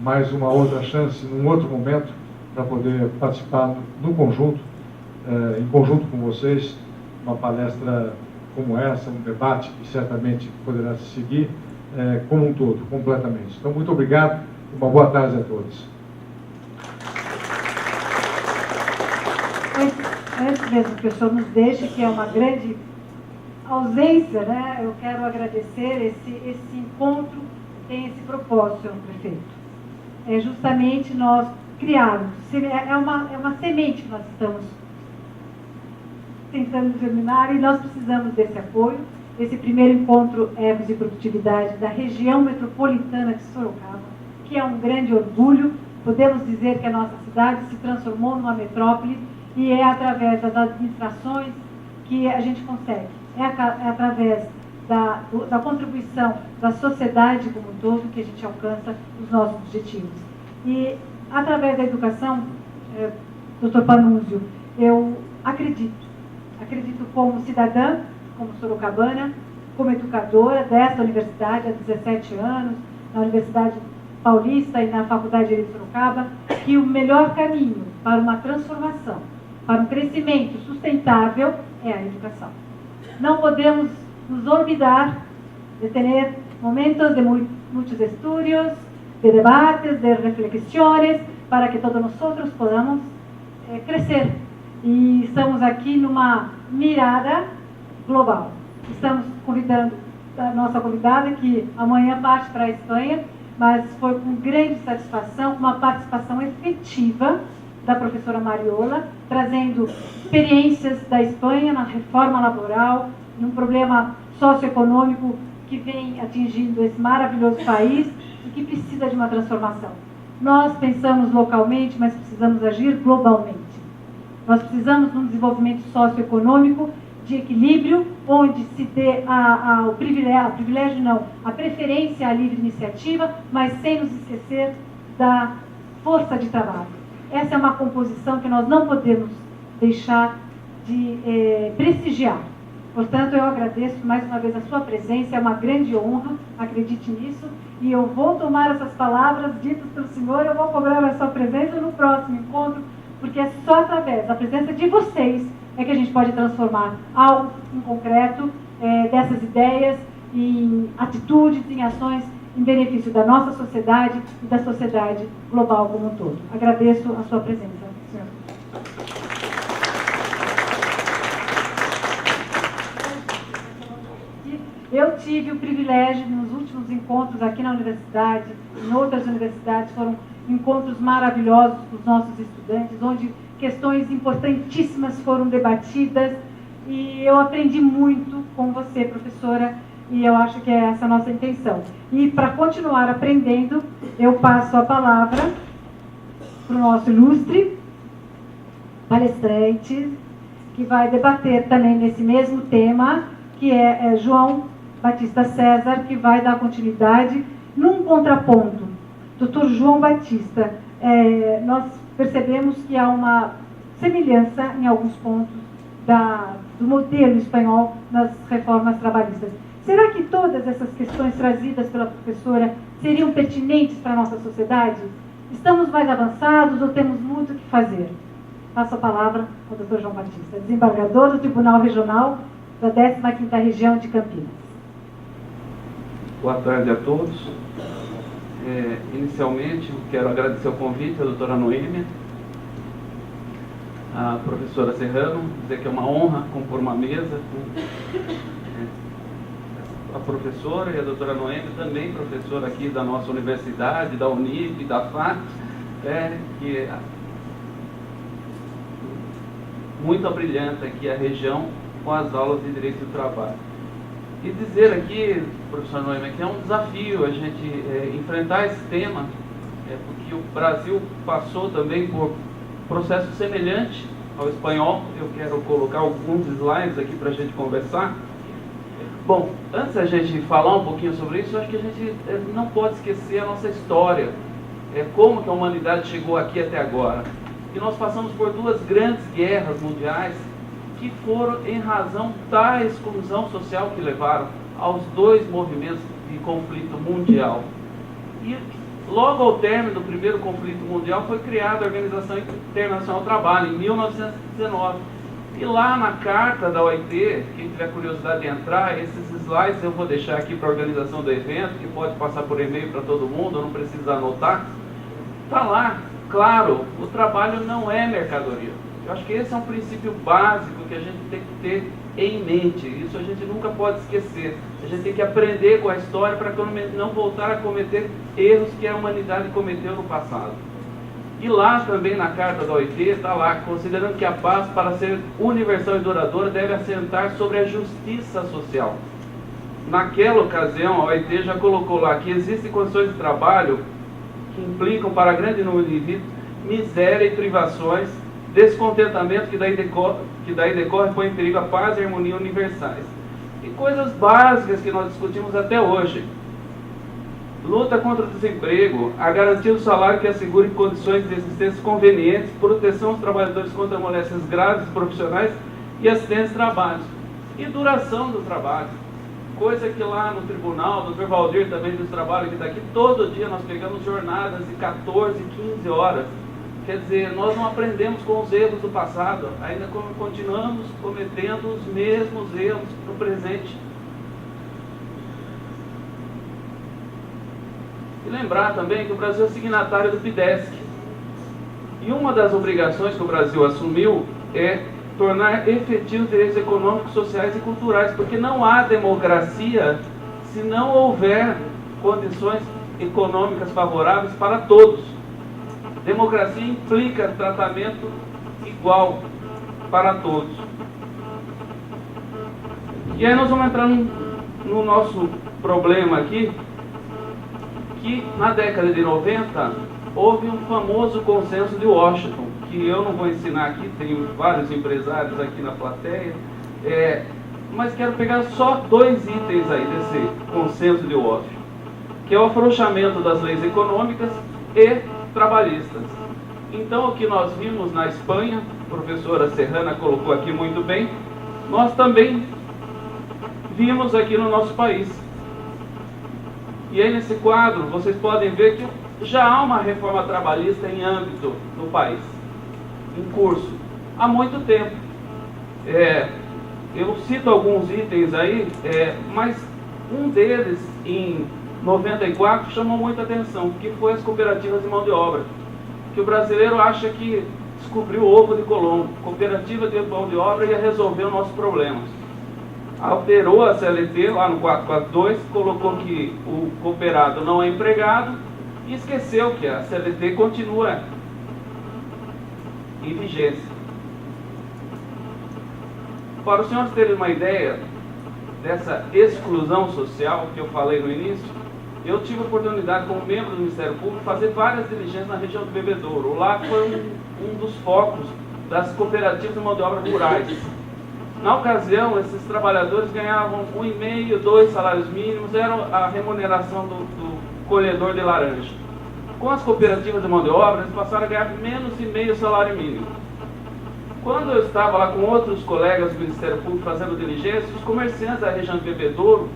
mais uma outra chance, num outro momento, para poder participar no conjunto, em conjunto com vocês, uma palestra como essa, um debate que certamente poderá se seguir como um todo, completamente. Então, muito obrigado e uma boa tarde a todos. Antes mesmo que o senhor nos deixe, que é uma grande ausência, né? Eu quero agradecer esse encontro, tem esse propósito, senhor prefeito. É justamente nós criarmos, é uma semente que nós estamos tentando germinar e nós precisamos desse apoio. Esse primeiro encontro Ervos e Produtividade da região metropolitana de Sorocaba, que é um grande orgulho. Podemos dizer que a nossa cidade se transformou numa metrópole e é através das administrações que a gente consegue. É através da contribuição da sociedade como um todo que a gente alcança os nossos objetivos. E através da educação, doutor Panunzio, eu acredito como cidadã, como sorocabana, como educadora desta universidade há 17 anos, na Universidade Paulista e na Faculdade de Direito de Sorocaba, que o melhor caminho para uma transformação, para um crescimento sustentável é a educação. Não podemos nos olvidar de ter momentos de muitos estudos, de debates, de reflexões, para que todos nós podamos crescer. E estamos aqui numa mirada global. Estamos convidando a nossa convidada, que amanhã parte para a Espanha, mas foi com grande satisfação, uma participação efetiva da professora Mariola, trazendo experiências da Espanha na reforma laboral, num problema socioeconômico que vem atingindo esse maravilhoso país e que precisa de uma transformação. Nós pensamos localmente, mas precisamos agir globalmente. Nós precisamos de um desenvolvimento socioeconômico de equilíbrio, onde se dê a preferência à livre iniciativa, mas sem nos esquecer da força de trabalho. Essa é uma composição que nós não podemos deixar de prestigiar. Portanto, eu agradeço mais uma vez a sua presença, é uma grande honra, acredite nisso, e eu vou tomar essas palavras ditas pelo senhor, eu vou cobrar a sua presença no próximo encontro, porque é só através da presença de vocês é que a gente pode transformar algo em concreto, dessas ideias, em atitudes, em ações, em benefício da nossa sociedade e da sociedade global como um todo. Agradeço a sua presença, senhor. Eu tive o privilégio, nos últimos encontros aqui na universidade, em outras universidades, foram encontros maravilhosos com os nossos estudantes, onde questões importantíssimas foram debatidas, e eu aprendi muito com você, professora, e eu acho que é essa a nossa intenção. E para continuar aprendendo, eu passo a palavra para o nosso ilustre palestrante, que vai debater também nesse mesmo tema, que é João Batista César, que vai dar continuidade num contraponto. Doutor João Batista, nós percebemos que há uma semelhança em alguns pontos do modelo espanhol nas reformas trabalhistas. Será que todas essas questões trazidas pela professora seriam pertinentes para a nossa sociedade? Estamos mais avançados ou temos muito o que fazer? Passo a palavra ao doutor João Batista, desembargador do Tribunal Regional da 15ª Região de Campinas. Boa tarde a todos. Inicialmente, quero agradecer o convite à doutora Noêmia, à professora Serrano, dizer que é uma honra compor uma mesa com a professora e a doutora Noêmia, também professora aqui da nossa universidade, da Unip, da FAC, que é muito brilhante aqui a região com as aulas de Direito do Trabalho. E dizer aqui, professor Noêmia, que é um desafio a gente enfrentar esse tema, porque o Brasil passou também por processo semelhante ao espanhol. Eu quero colocar alguns slides aqui para a gente conversar. Bom, antes da gente falar um pouquinho sobre isso, eu acho que a gente não pode esquecer a nossa história, como que a humanidade chegou aqui até agora. E nós passamos por duas grandes guerras mundiais, que foram em razão da exclusão social que levaram aos dois movimentos de conflito mundial. E Logo ao término do primeiro conflito mundial foi criada a Organização Internacional do Trabalho, em 1919. E lá na carta da OIT, quem tiver curiosidade de entrar, esses slides eu vou deixar aqui para a organização do evento, que pode passar por e-mail para todo mundo, não precisa anotar. Está lá, claro, o trabalho não é mercadoria. Eu acho que esse é um princípio básico que a gente tem que ter em mente. Isso a gente nunca pode esquecer. A gente tem que aprender com a história para não voltar a cometer erros que a humanidade cometeu no passado. E lá também na carta da OIT está lá, considerando que a paz, para ser universal e duradoura, deve assentar sobre a justiça social. Naquela ocasião, a OIT já colocou lá que existem condições de trabalho que implicam para grande número de indivíduos miséria e privações, descontentamento que daí decorre põe em perigo a paz e a harmonia universais. E coisas básicas que nós discutimos até hoje. Luta contra o desemprego, a garantia do salário que assegure condições de existência convenientes, proteção aos trabalhadores contra moléstias graves profissionais e acidentes de trabalho. E duração do trabalho. Coisa que lá no tribunal, o Dr. Valdir também dos trabalhos que está aqui, todo dia nós pegamos jornadas de 14, 15 horas. Quer dizer, nós não aprendemos com os erros do passado, ainda continuamos cometendo os mesmos erros no presente. E lembrar também que o Brasil é signatário do PIDESC. E uma das obrigações que o Brasil assumiu é tornar efetivos direitos econômicos, sociais e culturais, porque não há democracia se não houver condições econômicas favoráveis para todos. Democracia implica tratamento igual para todos. E aí nós vamos entrar no nosso problema aqui, que na década de 90 houve um famoso consenso de Washington, que eu não vou ensinar aqui, tem vários empresários aqui na plateia, mas quero pegar só 2 itens aí desse consenso de Washington, que é o afrouxamento das leis econômicas e trabalhistas. Então, o que nós vimos na Espanha, a professora Serrana colocou aqui muito bem, nós também vimos aqui no nosso país. E aí nesse quadro, vocês podem ver que já há uma reforma trabalhista em âmbito do país, em curso, há muito tempo. Eu cito alguns itens aí, mas um deles, em 94, chamou muita atenção, que foi as cooperativas de mão de obra. Que o brasileiro acha que descobriu o ovo de Colombo. Cooperativa de mão de obra ia resolver os nossos problemas. Alterou a CLT lá no 442, colocou que o cooperado não é empregado e esqueceu que a CLT continua em vigência. Para os senhores terem uma ideia dessa exclusão social que eu falei no início, eu tive a oportunidade, como membro do Ministério Público, fazer várias diligências na região do Bebedouro. Lá foi um dos focos das cooperativas de mão de obra rurais. Na ocasião, esses trabalhadores ganhavam 1,5, 2 salários mínimos, era a remuneração do colhedor de laranja. Com as cooperativas de mão de obra, eles passaram a ganhar menos de meio salário mínimo. Quando eu estava lá com outros colegas do Ministério Público fazendo diligência, os comerciantes da região do Bebedouro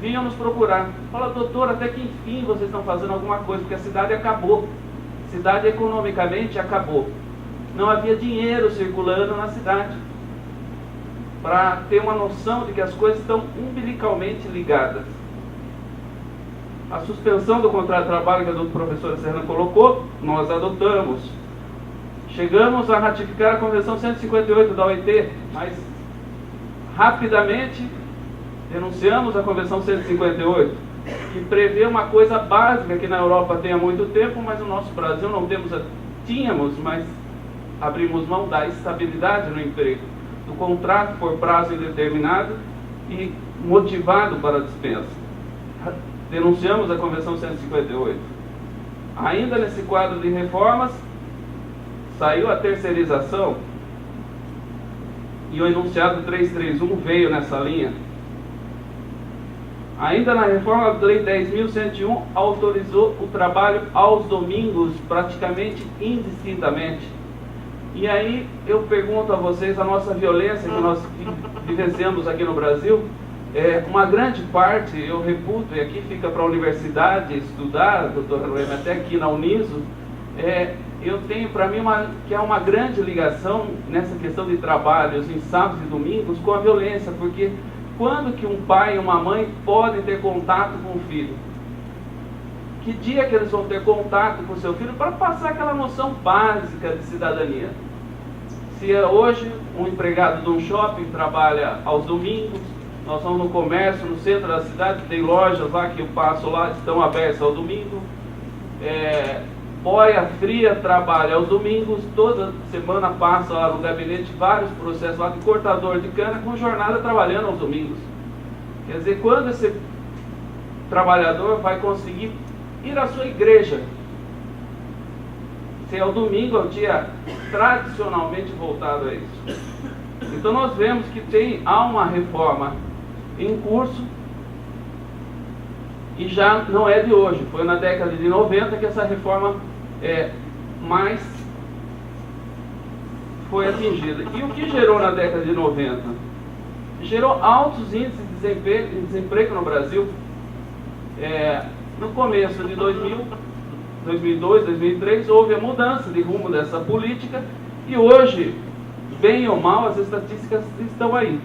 vinham nos procurar. Falaram: doutor, até que enfim vocês estão fazendo alguma coisa, porque a cidade acabou. A cidade economicamente acabou. Não havia dinheiro circulando na cidade. Para ter uma noção de que as coisas estão umbilicalmente ligadas. A suspensão do contrato de trabalho que a professora Serrana colocou, nós adotamos. Chegamos a ratificar a Convenção 158 da OIT, mas rapidamente denunciamos a Convenção 158, que prevê uma coisa básica que na Europa tem há muito tempo, mas no nosso Brasil não tínhamos, mas abrimos mão da estabilidade no emprego, do contrato por prazo indeterminado e motivado para a dispensa. Denunciamos a Convenção 158. Ainda nesse quadro de reformas, saiu a terceirização e o enunciado 331 veio nessa linha. Ainda na reforma da Lei 10.101, autorizou o trabalho aos domingos, praticamente indistintamente. E aí eu pergunto a vocês, a nossa violência que nós vivenciamos aqui no Brasil, Uma grande parte, eu reputo, e aqui fica para a universidade estudar, doutora Noemi, até aqui na Uniso, eu tenho para mim que é uma grande ligação nessa questão de trabalhos em sábados e domingos com a violência, porque quando que um pai e uma mãe podem ter contato com o filho? Que dia que eles vão ter contato com o seu filho para passar aquela noção básica de cidadania? Se hoje um empregado de um shopping trabalha aos domingos, nós vamos no comércio, no centro da cidade, tem lojas lá que eu passo lá, estão abertas ao domingo. Boia Fria trabalha aos domingos, toda semana passa lá no gabinete vários processos lá de cortador de cana com jornada trabalhando aos domingos. Quer dizer, quando esse trabalhador vai conseguir ir à sua igreja? Se é o domingo, é o dia tradicionalmente voltado a isso. Então nós vemos que há uma reforma em curso, e já não é de hoje, foi na década de 90 que essa reforma mais foi atingida. E o que gerou na década de 90? Gerou altos índices de desemprego no Brasil. No começo de 2002, 2003, houve a mudança de rumo dessa política, e hoje, bem ou mal, as estatísticas estão aí.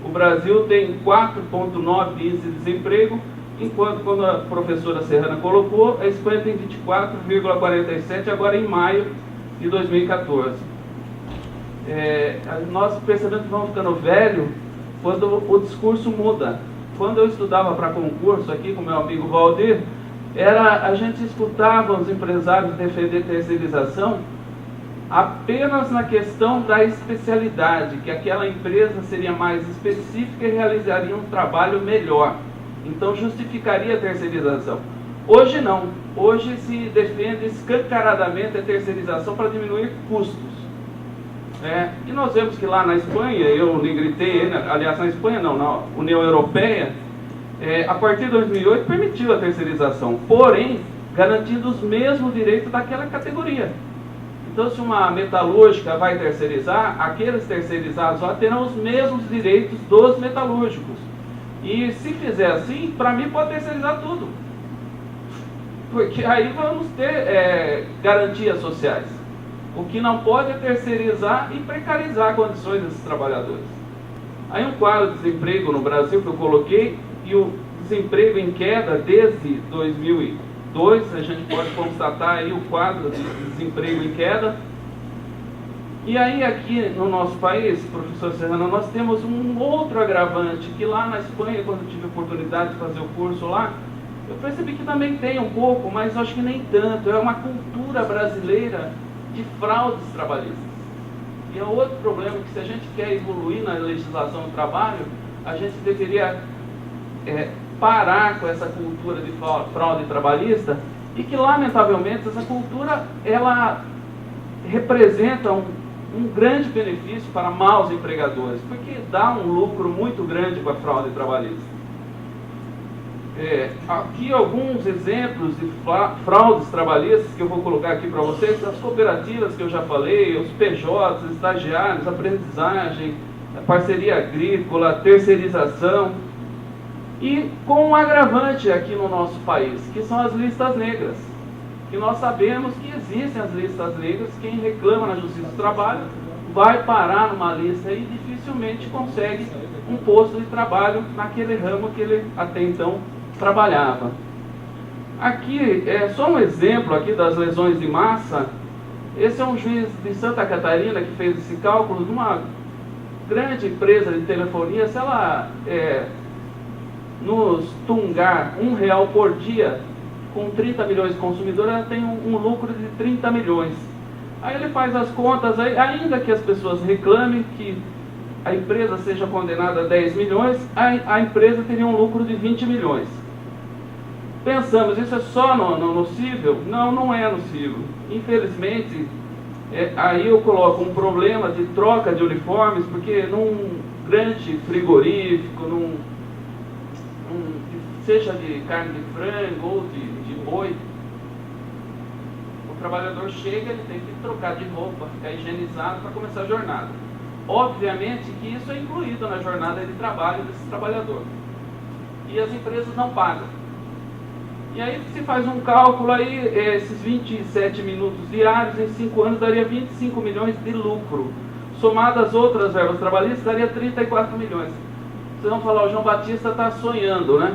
O Brasil tem 4,9 índice de desemprego, enquanto quando a professora Serrana colocou, a Espanha tem 24,47 agora em maio de 2014. Nós percebemos que vamos ficando velho quando o discurso muda. Quando eu estudava para concurso aqui com meu amigo Valdir, a gente escutava os empresários defender terceirização apenas na questão da especialidade, que aquela empresa seria mais específica e realizaria um trabalho melhor. Então justificaria a terceirização. Hoje não. Hoje se defende escancaradamente a terceirização para diminuir custos. E nós vemos que lá na Espanha, eu lhe gritei, aliás, na Espanha não, na União Europeia, a partir de 2008 permitiu a terceirização, porém garantindo os mesmos direitos daquela categoria. Então, se uma metalúrgica vai terceirizar, aqueles terceirizados lá terão os mesmos direitos dos metalúrgicos. E se fizer assim, para mim pode terceirizar tudo, porque aí vamos ter garantias sociais. O que não pode é terceirizar e precarizar condições desses trabalhadores. Aí um quadro de desemprego no Brasil que eu coloquei, e o desemprego em queda desde 2002, a gente pode constatar aí o quadro de desemprego em queda. E aí aqui no nosso país, professor Serrano, nós temos um outro agravante, que lá na Espanha, quando eu tive a oportunidade de fazer o curso lá, eu percebi que também tem um pouco, mas acho que nem tanto. É uma cultura brasileira de fraudes trabalhistas. E é outro problema, que se a gente quer evoluir na legislação do trabalho, a gente deveria parar com essa cultura de fraude trabalhista, e que lamentavelmente essa cultura ela representa um grande benefício para maus empregadores, porque dá um lucro muito grande com a fraude trabalhista. Aqui alguns exemplos de fraudes trabalhistas que eu vou colocar aqui para vocês: as cooperativas que eu já falei, os PJs, os estagiários, aprendizagem, a parceria agrícola, terceirização, e com um agravante aqui no nosso país, que são as listas negras, que nós sabemos que existem as listas negras. Quem reclama na Justiça do Trabalho vai parar numa lista e dificilmente consegue um posto de trabalho naquele ramo que ele até então trabalhava. Aqui é só um exemplo aqui das lesões de massa. Esse é um juiz de Santa Catarina que fez esse cálculo de uma grande empresa de telefonia. Se ela nos tungar R$1 por dia, com 30 milhões de consumidores, ela tem um lucro de 30 milhões. Aí ele faz as contas, ainda que as pessoas reclamem que a empresa seja condenada a 10 milhões, a empresa teria um lucro de 20 milhões. Pensamos, isso é só nocível? Não, não é nocível. Infelizmente, aí eu coloco um problema de troca de uniformes, porque num grande frigorífico, seja de carne de frango ou de boi, o trabalhador chega, ele tem que trocar de roupa, ficar higienizado para começar a jornada. Obviamente que isso é incluído na jornada de trabalho desse trabalhador. e as empresas não pagam. E aí se faz um cálculo aí, esses 27 minutos diários em 5 anos daria 25 milhões de lucro. Somado às outras verbas trabalhistas, daria 34 milhões. Vocês vão falar, o João Batista está sonhando, né?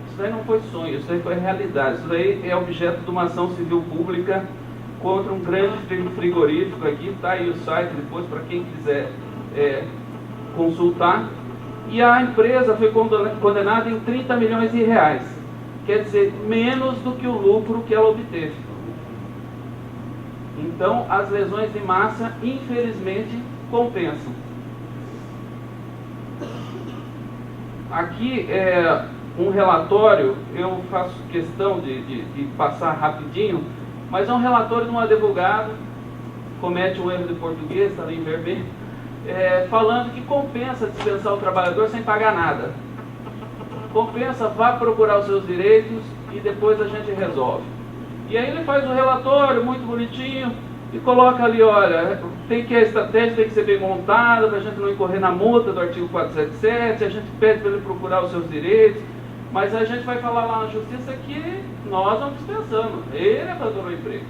Isso daí não foi sonho, isso daí foi realidade. Isso daí é objeto de uma ação civil pública contra um grande frigorífico aqui. Está aí o site depois para quem quiser consultar. E a empresa foi condenada em 30 milhões de reais. Quer dizer, menos do que o lucro que ela obteve. Então, as lesões de massa, infelizmente, compensam. Aqui é um relatório, eu faço questão de passar rapidinho, mas é um relatório de um advogado, comete um erro de português, está ali em vermelho, falando que compensa dispensar o trabalhador sem pagar nada. Compensa, vá procurar os seus direitos e depois a gente resolve. E aí ele faz um relatório muito bonitinho e coloca ali, olha, a estratégia tem que ser bem montada para a gente não incorrer na multa do artigo 477, a gente pede para ele procurar os seus direitos, mas a gente vai falar lá na justiça que nós não dispensamos, ele abandonou o emprego.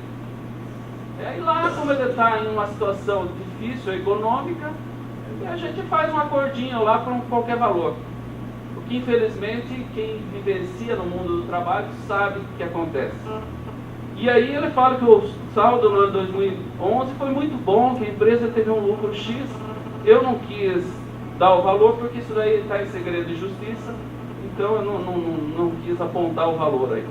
E lá, como ele está em uma situação difícil econômica, a gente faz um acordinho lá por qualquer valor. Porque, infelizmente, quem vivencia no mundo do trabalho sabe o que acontece. E aí ele fala que o saldo no ano 2011 foi muito bom, que a empresa teve um lucro X. Eu não quis dar o valor, porque isso daí está em segredo de justiça, então eu não quis apontar o valor aí.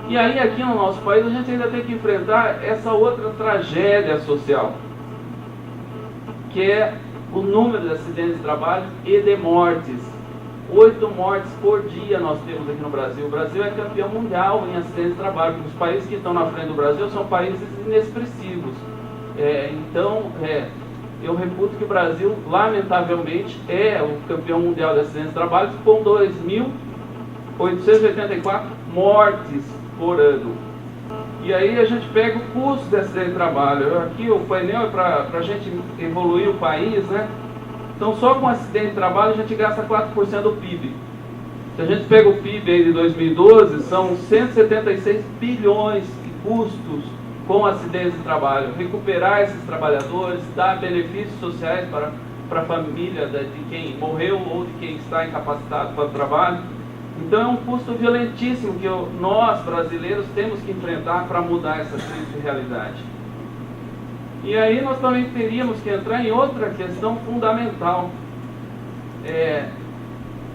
E aí aqui no nosso país a gente ainda tem que enfrentar essa outra tragédia social, que é o número de acidentes de trabalho e de mortes. 8 mortes por dia nós temos aqui no Brasil. O Brasil é campeão mundial em acidentes de trabalho, porque os países que estão na frente do Brasil são países inexpressivos. Eu reputo que o Brasil, lamentavelmente, é o campeão mundial de acidentes de trabalho, com 2.884 mortes por ano. E aí a gente pega o custo de acidente de trabalho. Aqui o painel é para a gente evoluir o país, né? Então só com acidente de trabalho a gente gasta 4% do PIB. Se a gente pega o PIB aí de 2012, são 176 bilhões de custos com acidentes de trabalho. Recuperar esses trabalhadores, dar benefícios sociais para a família de quem morreu ou de quem está incapacitado para o trabalho. Então é um custo violentíssimo que nós, brasileiros, temos que enfrentar para mudar essa triste realidade. E aí nós também teríamos que entrar em outra questão fundamental.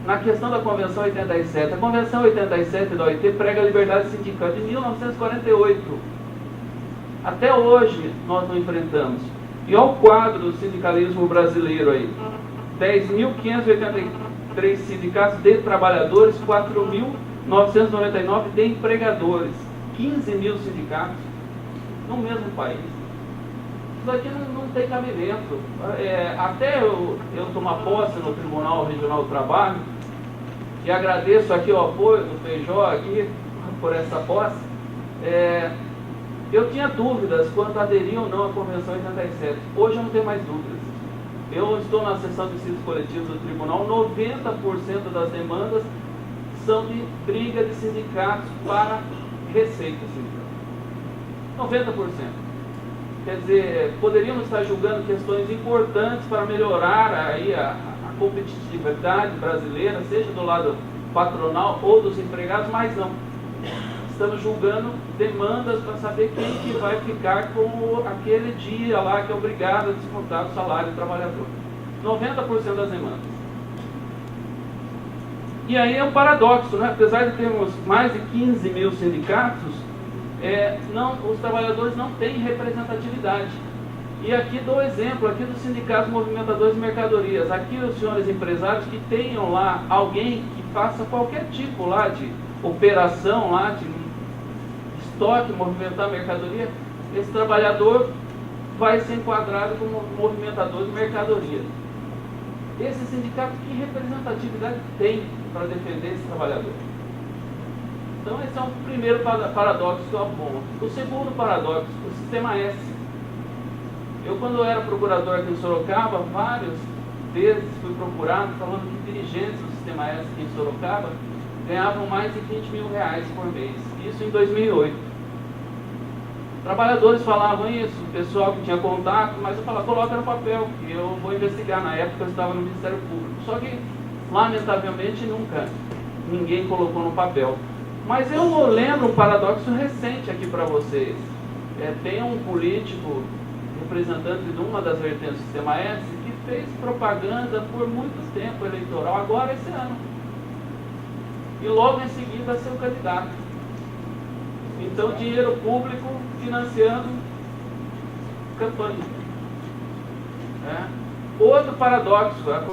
Na questão da Convenção 87. A Convenção 87 da OIT prega a liberdade sindical de 1948. Até hoje nós não enfrentamos. E olha o quadro do sindicalismo brasileiro aí. 10.583 sindicatos de trabalhadores, 4.999 de empregadores. 15 mil sindicatos no mesmo país. Isso aqui não tem cabimento. Até eu tomar posse no Tribunal Regional do Trabalho, e agradeço aqui o apoio do Feijó aqui por essa posse, eu tinha dúvidas quanto a aderir ou não à Convenção 87. Hoje eu não tenho mais dúvidas. Eu estou na sessão de dissídios coletivos do Tribunal, 90% das demandas são de briga de sindicatos para receita sindical. 90%. Quer dizer, poderíamos estar julgando questões importantes para melhorar aí a competitividade brasileira, seja do lado patronal ou dos empregados, mas não. Estamos julgando demandas para saber quem que vai ficar com aquele dia lá que é obrigado a descontar o salário do trabalhador. 90% das demandas. E aí é um paradoxo, né? Apesar de termos mais de 15 mil sindicatos, os trabalhadores não têm representatividade. E aqui dou exemplo aqui dos sindicatos movimentadores de mercadorias. Aqui os senhores empresários que tenham lá alguém que faça qualquer tipo lá de operação lá, de estoque, movimentar mercadoria, esse trabalhador vai ser enquadrado como movimentador de mercadoria. Esse sindicato, que representatividade tem para defender esse trabalhador? Então esse é o primeiro paradoxo que eu aponto. O segundo paradoxo, o sistema S. Eu, quando eu era procurador aqui em Sorocaba, várias vezes fui procurado falando que dirigentes do Sistema S aqui em Sorocaba ganhavam mais de 20 mil reais por mês. Isso em 2008. Trabalhadores falavam isso, o pessoal que tinha contato, mas eu falava, coloca no papel, que eu vou investigar. Na época eu estava no Ministério Público. Só que, lamentavelmente, nunca ninguém colocou no papel. Mas eu lembro um paradoxo recente aqui para vocês. Tem um político, representante de uma das vertentes do Sistema S, que fez propaganda por muito tempo eleitoral, agora esse ano. E logo em seguida ser o candidato. Então, dinheiro público financiando campanha. Outro paradoxo.